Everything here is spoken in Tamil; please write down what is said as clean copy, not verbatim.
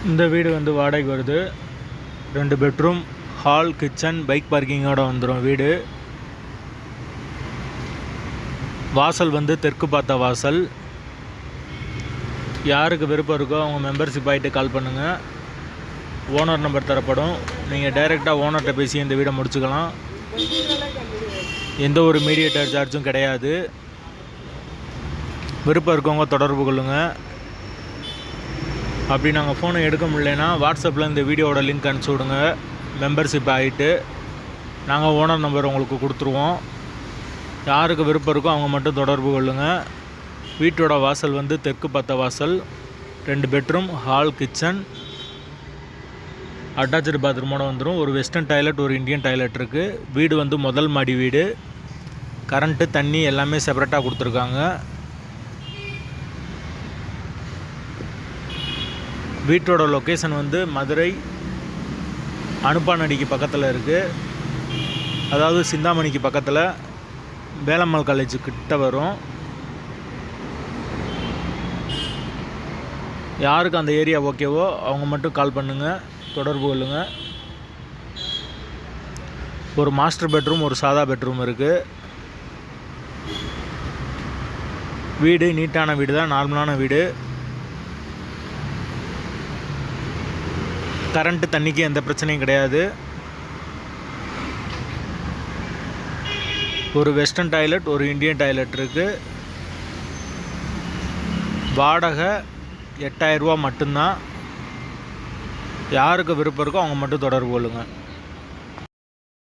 இந்த வீடு வந்து வாடகைக்கு வருது. 2 பெட்ரூம், ஹால், கிச்சன், பைக் பார்க்கிங்கோடு வந்துடும் வீடு. வாசல் வந்து தெற்கு பார்த்த வாசல். யாருக்கு விருப்பம் இருக்கோ அவங்க மெம்பர்ஷிப் ஆகிட்டு கால் பண்ணுங்கள். ஓனர் நம்பர் தரப்படும். நீங்கள் டைரெக்டாக ஓனர்கிட்ட பேசி இந்த வீடை முடிச்சுக்கலாம். எந்த ஒரு மீடியேட்டர் சார்ஜும் கிடையாது. விருப்பம் இருக்கவங்க தொடர்பு கொள்ளுங்கள். அப்படி நாங்கள் ஃபோனை எடுக்க முடியலன்னா வாட்ஸ்அப்பில் இந்த வீடியோவோட லிங்க் அனுப்பிச்சி விடுங்க. மெம்பர்ஷிப் ஆகிட்டு நாங்கள் ஓனர் நம்பர் உங்களுக்கு கொடுத்துருவோம். யாருக்கு விருப்பம் இருக்கோ அவங்க மட்டும் தொடர்பு கொள்ளுங்கள். வீட்டோட வாசல் வந்து தெற்கு பார்த்த வாசல். 2 பெட்ரூம், ஹால், கிச்சன், அட்டாச்சு பாத்ரூமோடு வந்துடும். ஒரு வெஸ்டர்ன் டாய்லெட், ஒரு இந்தியன் டாய்லெட் இருக்குது. வீடு வந்து முதல் மாடி வீடு. கரண்ட்டு, தண்ணி எல்லாமே செப்பரேட்டாக கொடுத்துருக்காங்க. வீட்டோட லொக்கேஷன் வந்து மதுரை அனுப்பானடிக்கு பக்கத்தில் இருக்குது. அதாவது சிந்தாமணிக்கு பக்கத்தில், வேலம்மாள் காலேஜு கிட்ட வரும். யாருக்கு அந்த ஏரியா ஓகேவோ அவங்க மட்டும் கால் பண்ணுங்கள், தொடர்பு கொள்ளுங்கள். ஒரு மாஸ்டர் பெட்ரூம், ஒரு சாதா பெட்ரூம் இருக்குது. வீடு நீட்டான வீடு தான், நார்மலான வீடு. கரண்ட்டு, தண்ணிக்கு எந்த பிரச்சனையும் கிடையாது. ஒரு வெஸ்டர்ன் டாய்லெட், ஒரு இந்தியன் டாய்லெட் இருக்குது. வாடகை 8000 ரூபா மட்டும்தான். யாருக்கு விருப்பம் இருக்கோ அவங்க மட்டும் தொடர்பு கொள்ளுங்கள்.